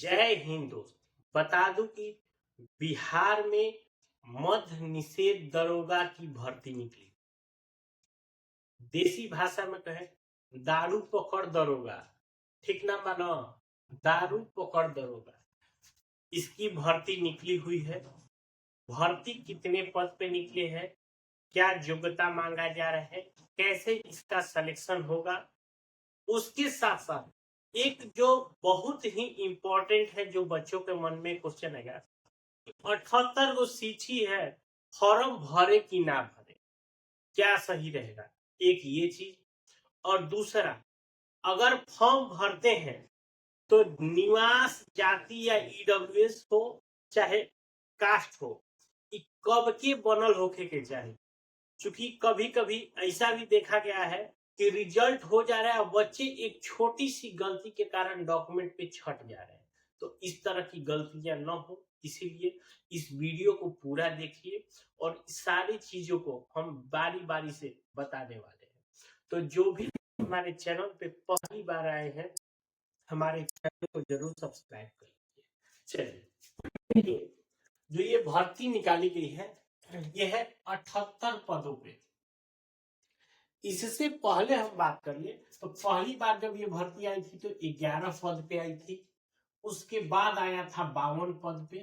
जय हिंद दोस्त। बता दूं कि बिहार में मद्य निषेध दरोगा की भर्ती निकली। देसी भाषा में कहे दारू पकड़ दरोगा। ठीक ना मानो, दारू पकड़ दरोगा। इसकी भर्ती निकली हुई है। भर्ती कितने पद पे निकले हैं, क्या योग्यता मांगा जा रहा है, कैसे इसका सिलेक्शन होगा, उसके साथ साथ एक जो बहुत ही इंपॉर्टेंट है, जो बच्चों के मन में क्वेश्चन है, 78 गो सीटी है, फॉर्म भरे कि ना भरे, क्या सही रहेगा। एक ये चीज, और दूसरा, अगर फॉर्म भरते हैं तो निवास जाति या ईडब्ल्यूएस हो चाहे कास्ट हो, कब के बनल होके के चाहिए। क्योंकि कभी कभी ऐसा भी देखा गया है कि रिजल्ट हो जा रहा है, बच्चे एक छोटी सी गलती के कारण डॉक्यूमेंट पे छट जा रहे हैं। तो इस तरह की गलतियां न हो, इसीलिए इस वीडियो को पूरा देखिए और सारी चीजों को हम बारी बारी से बताने वाले हैं। तो जो भी हमारे चैनल पे पहली बार आए हैं, हमारे चैनल को जरूर सब्सक्राइब कर लीजिए। चलिए, जो ये भर्ती निकाली गई है, यह है 78 पदों पे। इससे पहले हम बात कर ले तो पहली बार जब ये भर्ती आई थी तो 11 पद पे आई थी। उसके बाद आया था 52 पद पे।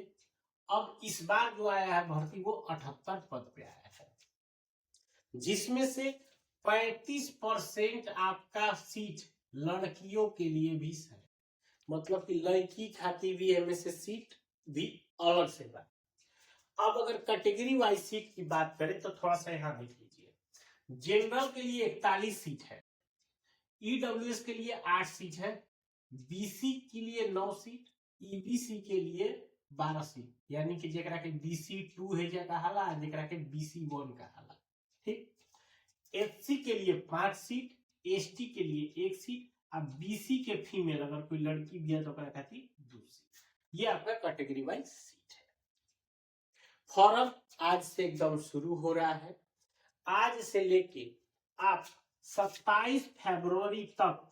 अब इस बार जो आया है भर्ती, वो 78 पद पे आया है, जिसमें से 35% आपका सीट लड़कियों के लिए भी है। मतलब कि लड़की खाती भी एमएससी सीट भी अलग से बात। अब अगर कैटेगरी वाइज सीट की बात करें तो थोड़ा सा यहाँ देख लीजिए। जनरल के लिए 41 सीट है, ईडब्ल्यूएस के लिए 8 सीट है, बीसी के लिए 9 सीट, ईबीसी के लिए 12 सीट, यानी कि जेकरा के बीसी 2 है जा कहाला, जेकरा के बीसी 1 कहाला। ठीक। एससी के लिए 5 सीट, एसटी के लिए 1 सीट, अब बीसी के फीमेल अगर कोई लड़की भी है तो खाती 2 सीट। ये आपका कैटेगरी वाइज सीट है। फॉर्म आज से एकदम शुरू हो रहा है। आज से लेके आप 27 फरवरी तक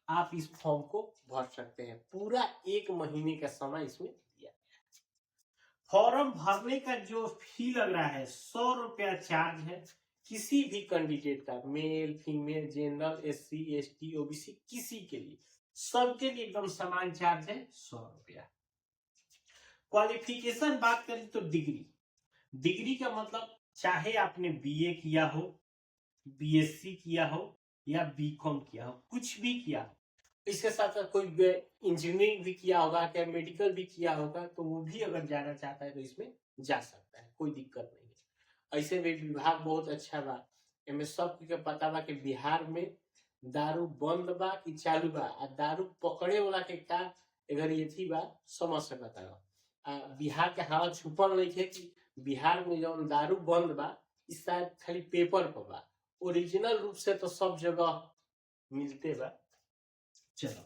आप इस फॉर्म को भर सकते हैं। पूरा 1 महीने का समय इसमें दिया गया है। फॉर्म भरने का जो फी लग रहा है 100 रुपया चार्ज है। किसी भी कैंडिडेट का, male female general SC ST OBC, किसी के लिए, सबके लिए एकदम समान चार्ज है 100 रुपया। क्वालिफिकेशन बात करें तो डिग्री का मतलब चाहे आपने बीए किया हो, बीएससी किया हो या बीकॉम किया हो, कुछ भी किया हो, इसके साथ साथ कोई इंजीनियरिंग भी किया होगा, क्या मेडिकल भी किया होगा, तो वो भी अगर जाना चाहता है तो इसमें जा सकता है, कोई दिक्कत नहीं है। ऐसे भी विभाग बहुत अच्छा बा, एमे सब के पता बा कि बिहार में दारू बंद बा कि चालू बा, आ दारू पकड़े वाला के का अगर ये थी बा समझ सकता है। बिहार के हालत छुपल नहीं है कि बिहार में जो दारू बंद बा, इस शायद खाली पेपर पर बा, ओरिजिनल रूप से तो सब जगह मिलते बा। चलो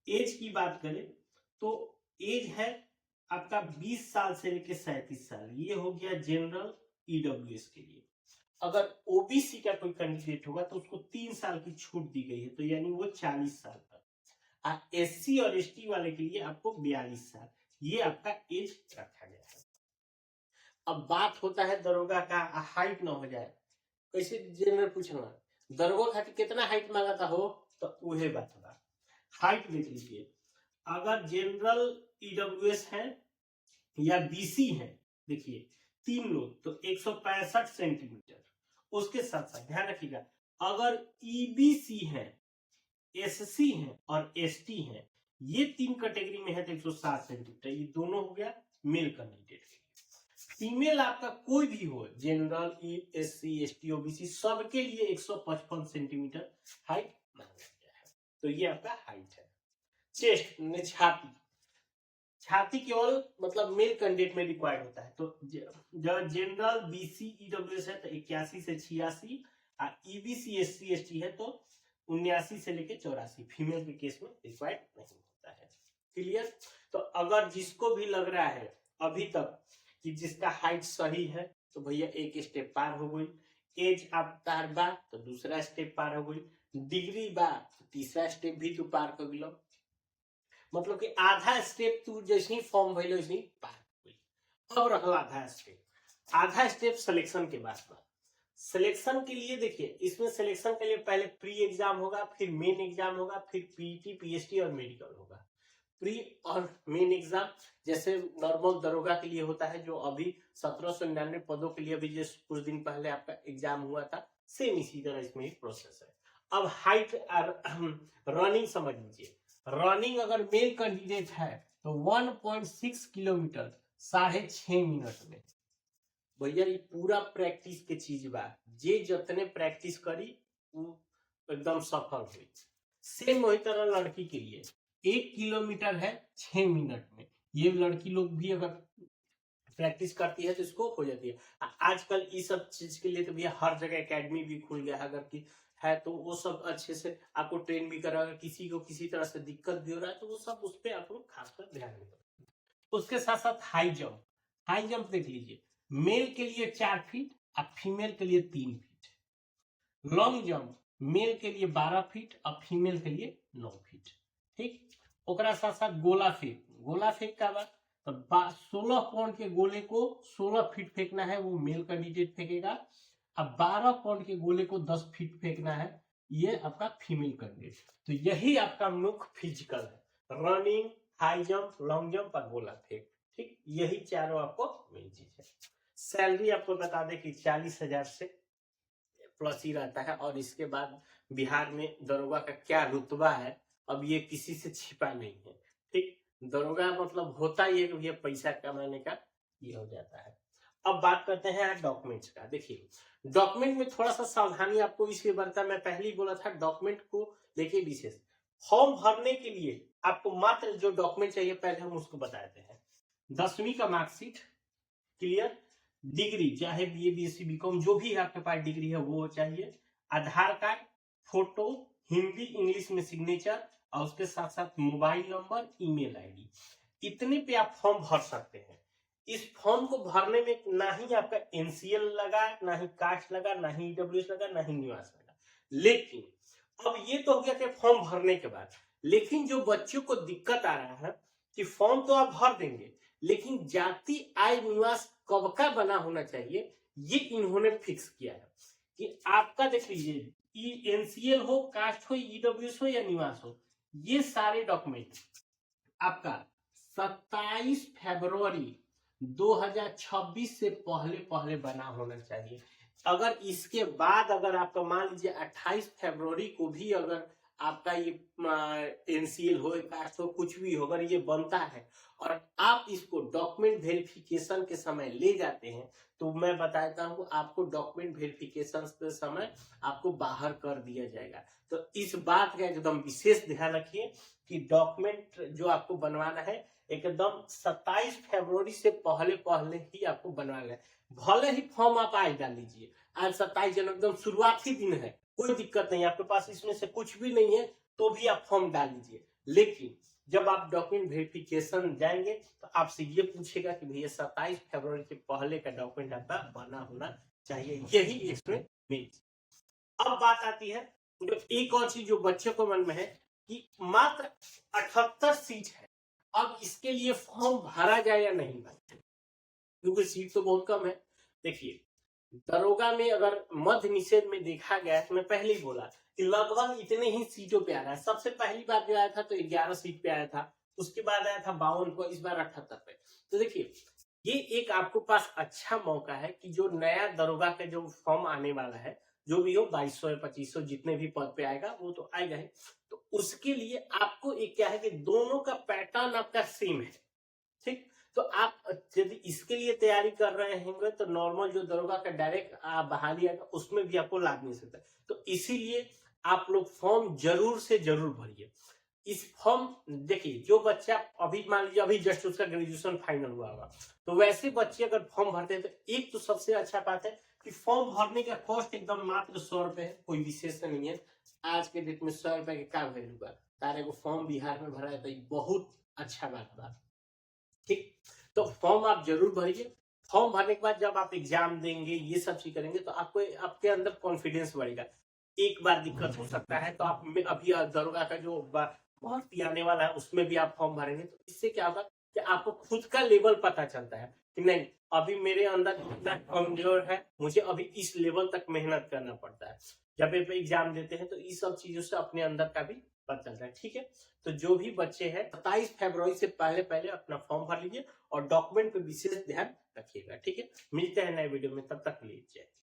एज की बात करें तो एज है आपका 20 साल से लेकर 37 साल, ये हो गया जनरल ईडब्ल्यूएस के लिए। अगर ओबीसी का कोई कैंडिडेट होगा तो उसको 3 साल की छूट दी गई है, तो यानी वो 40 साल तक। एससी और एसटी वाले के लिए आपको 42 साल, ये आपका एज रखा गया है। अब बात होता है दरोगा का, हाइट ना हो जाए, कैसे जनरल पूछना दरोगा खातिर कितना हाइट मांगता हो, तो वही बात होगा। हाइट देख लीजिए, अगर जनरल ईडब्ल्यूएस है या बीसी है, देखिए 3 लोग तो 165 सेंटीमीटर। उसके साथ साथ ध्यान रखिएगा, अगर ईबीसी है, एससी है और एसटी है, ये 3 कैटेगरी में है तो 160 सेंटीमीटर। ये दोनों हो गया मेल कैंडिडेट। फीमेल आपका कोई भी हो, जनरल एससी एसटी ओबीसी, सबके लिए 155 सेंटीमीटर हाइट मांगा गया है। तो ये आपका हाइट है। चेस्ट ने छाती केवल मतलब मेल कैंडिडेट में रिक्वायर्ड होता है। तो जनरल बीसी ईडब्ल्यूएस है तो 81 से 86, ईबीसी एससी एसटी है तो 79 से लेके 84। फीमेल के केस में रिक्वायर्ड नहीं होता है। क्लियर। तो अगर जिसको भी लग रहा है अभी तक कि जिसका हाइट सही है, तो भैया एक स्टेप पार हो गई। एज आप तार बा तो दूसरा स्टेप पार हो गई। डिग्री बा तो तीसरा स्टेप भी तो पार कर लो। मतलब कि आधा स्टेप तू जैसे ही फॉर्म भइल वैसे ही पार हुई। अब रहला आधा स्टेप सिलेक्शन के बाद सिलेक्शन के लिए देखिए, इसमें सिलेक्शन के लिए पहले प्री एग्जाम होगा, फिर मेन एग्जाम होगा, फिर पीटी पीएचडी और मेडिकल होगा। प्री और मेन एग्जाम जैसे नॉर्मल दरोगा के लिए होता है, जो अभी 1799 पदों के लिए अभी जिस कुछ दिन पहले आपका एग्जाम हुआ था, सेम इसी तरह इसमें एक प्रोसेस है। अब हाइट रनिंग समझ लीजिए, रनिंग अगर मेल कैंडिडेट है तो 1.6 किलोमीटर 6.5 मिनट में। भैया ये पूरा प्रैक्टिस के चीज बा, जे जतने प्रैक्टिस करी वो एकदम सफल हुई। सेम वही तरह लड़की के लिए 1 किलोमीटर है 6 मिनट में। ये लड़की लोग भी अगर प्रैक्टिस करती है तो इसको हो जाती है। आजकल इस सब चीज के लिए तो भैया हर जगह एकेडमी भी खुल गया है, अगर की है तो वो सब अच्छे से आपको ट्रेन भी करा। किसी को किसी तरह से दिक्कत भी हो रहा है तो वो सब उस पर आप लोग खासकर ध्यान दें। उसके साथ साथ हाई जंप देख लीजिए, मेल के लिए 4 फीट और फीमेल के लिए 3 फीट। लॉन्ग जंप मेल के लिए 12 फीट और फीमेल के लिए 9 फीट। ठीक, ओकरा साथ साथ गोला फेंक का बात तो 16 पाउंड के गोले को 16 फीट फेंकना है, वो मेल कैंडिडेट फेंकेगा। अब 12 पाउंड के गोले को 10 फीट फेंकना है, ये आपका फीमेल कैंडिडेट। तो यही आपका मुख्य फिजिकल है, running, high jump, long jump और गोला फेंक। ठीक, यही चारों आपको मेन चीज है। सैलरी आपको बता दें कि 40,000 से प्लस ही रहता है। और इसके बाद बिहार में दरोगा का क्या रुतबा है, अब ये किसी से छिपा नहीं है। ठीक, दरोगा मतलब होता ही है कि ये पैसा कमाने का ये हो जाता है। अब बात करते हैं डॉक्यूमेंट्स का। देखिए, डॉक्यूमेंट में थोड़ा सा सावधानी आपको इसलिए बरता, मैं पहले ही बोला था डॉक्यूमेंट को लेके विशेष। फॉर्म भरने के लिए आपको मात्र जो डॉक्यूमेंट चाहिए पहले हम उसको बताते हैं। 10वीं का मार्कशीट क्लियर, डिग्री चाहे बीए बीएससी बीकॉम जो भी आपके पास डिग्री है वो चाहिए, आधार कार्ड, फोटो, हिंदी इंग्लिश में सिग्नेचर और उसके साथ साथ मोबाइल नंबर, ईमेल आईडी। इतने पे आप फॉर्म भर सकते हैं। इस फॉर्म को भरने में ना ही आपका एनसीएल लगा, ना ही कास्ट लगा, ना ही ईडब्ल्यूएस लगा, ना ही निवास लगा। लेकिन अब ये तो हो गया कि फॉर्म भरने के बाद, लेकिन जो बच्चों को दिक्कत आ रहा है कि फॉर्म तो आप भर देंगे लेकिन जाति आय निवास कब का बना होना चाहिए, ये इन्होंने फिक्स किया है कि आपका देख लीजिए एनसीएल हो, कास्ट हो, ईडब्ल्यूएस हो या निवास हो, ये सारे डॉक्यूमेंट आपका 27 फरवरी 2026 से पहले बना होना चाहिए। अगर इसके बाद अगर आपका मान लीजिए 28 फरवरी को भी अगर आपका ये एनसीएल हो, कास्ट हो, कुछ भी हो, अगर ये बनता है और आप इसको डॉक्यूमेंट वेरिफिकेशन के समय ले जाते हैं तो मैं बताता हूँ आपको डॉक्यूमेंट वेरिफिकेशन के समय आपको बाहर कर दिया जाएगा। तो इस बात का एकदम विशेष ध्यान रखिए कि डॉक्यूमेंट जो आपको बनवाना है एकदम 27 फरवरी से पहले ही आपको बनवाना है। भले ही फॉर्म आप आज डाल लीजिए, आज 27 जनवरी एकदम शुरुआती दिन है, कोई दिक्कत नहीं, आपके पास इसमें से कुछ भी नहीं है तो भी आप फॉर्म डाल लीजिए। लेकिन जब आप डॉक्यूमेंट वेरिफिकेशन जाएंगे तो आपसे ये पूछेगा कि भैया 27 फरवरी के पहले का डॉक्यूमेंट आपका बना होना चाहिए, यही इसमें मेन। अब बात आती है जो एक और चीज जो बच्चों को मन में है कि मात्र 78 सीट है, अब इसके लिए फॉर्म भरा जाए या नहीं भरा, क्योंकि सीट तो बहुत कम है। देखिए, दरोगा में अगर मध्य निषेध में देखा गया तो मैं पहले ही बोला कि लगभग इतने ही सीटों पे आ रहा है। सबसे पहली बार जो आया था तो 11 सीट पे आया था, उसके बाद आया था 52 को, इस बार 78 पे। तो देखिए, ये एक आपको पास अच्छा मौका है कि जो नया दरोगा का जो फॉर्म आने वाला है, जो भी हो 2200 या 2500 जितने भी पद पे आएगा वो तो आएगा ही, तो उसके लिए आपको एक क्या है कि दोनों का पैटर्न आपका सेम है। ठीक, तो आप यदि इसके लिए तैयारी कर रहे होंगे तो नॉर्मल जो दरोगा का डायरेक्ट बहाली आएगा उसमें भी आपको लाग नहीं सकता। तो इसीलिए आप लोग फॉर्म जरूर से जरूर भरिए। इस फॉर्म देखिए, जो बच्चा अभी मान लीजिए अभी जस्ट उसका ग्रेजुएशन फाइनल हुआ होगा, तो वैसे बच्चे अगर फॉर्म भरते हैं तो एक तो सबसे अच्छा बात है कि फॉर्म भरने का कॉस्ट एकदम मात्र 100 रुपए है, कोई विशेष नहीं है। आज के डेट में 100 रुपए के क्या वैल्यू बा, तारे को फॉर्म बिहार में भरा है तो बहुत अच्छा बात। ठीक, तो फॉर्म आप जरूर भरिए। फॉर्म भरने के बाद जब आप एग्जाम देंगे, ये सब चीज करेंगे तो आपको आपके अंदर कॉन्फिडेंस बढ़ेगा। एक बार दिक्कत हो सकता है तो आप अभी दरोगा का जो बहुत ही आने वाला है, उसमें भी आप फॉर्म भरेंगे तो इससे क्या होगा कि आपको खुद का लेवल पता चलता है कि नहीं अभी मेरे अंदर इतना कमजोर है, मुझे अभी इस लेवल तक मेहनत करना पड़ता है। जब आप एग्जाम देते हैं तो इस सब चीजों से अपने अंदर का भी पता चलता है। ठीक है, तो जो भी बच्चे हैं 27 फरवरी से पहले पहले अपना फॉर्म भर लीजिए और डॉक्यूमेंट पे विशेष ध्यान रखिएगा। ठीक है, मिलते हैं नए वीडियो में, तब तक लीजिए।